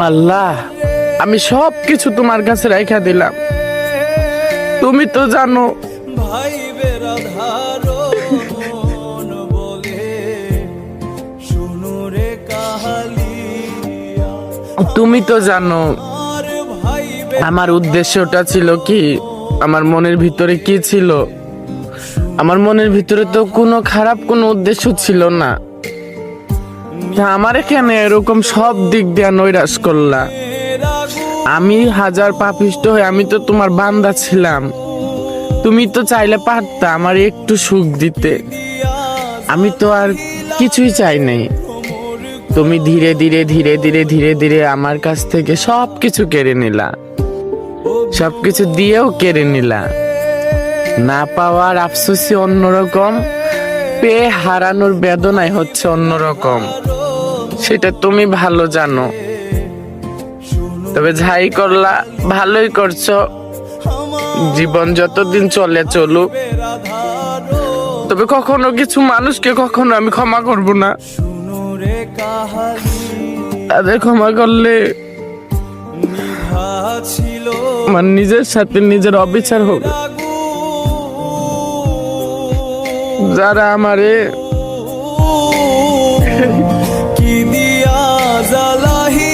আল্লাহ, আমি সব কিছু তোমার কাছে রাইখা দিলাম। তুমি তো জানো ভাই বেরাধারো মন বলে শুনো রে কাহালিয়া। তুমি তো জানো আর ভাই আমার উদ্দেশ্যটা ছিল কি, আমার মনের ভিতরে কি ছিল। আমার মনের ভিতরে তো কোনো খারাপ কোনো উদ্দেশ্য ছিল না। তা আমার এখানে এরকম সব দিক দিয়ে নৈরাশ করলা। আমি হাজার পাপিষ্ট হয়ে আমি তো তোমার বান্দা ছিলাম। তুমি তো চাইলে পারতা আমার একটু সুখ দিতে। আমি তো আর কিছুই চাই নাই। তুমি ধীরে ধীরে ধীরে ধীরে ধীরে ধীরে আমার কাছ থেকে সব কিছু কেড়ে নিলা, সবকিছু দিয়েও কেড়ে নিলা। না পাওয়ার আফসোসই অন্যরকম, পেয়ে হারানোর বেদনাই হচ্ছে অন্যরকম। সেটা তুমি ভালো জানো। তবে যাই করলা ভালোই করছো। জীবন যতদিন চলে চলুক, তবে কখনো কিছু মানুষকে কখনো আমি ক্ষমা করব না। শুনো রে কাহালিয়া। তাদের ক্ষমা করলে নিভা ছিল আমার নিজের সাথে নিজের অবিচার হবে। যারা আমারে কি দিয়া জ্বালাহি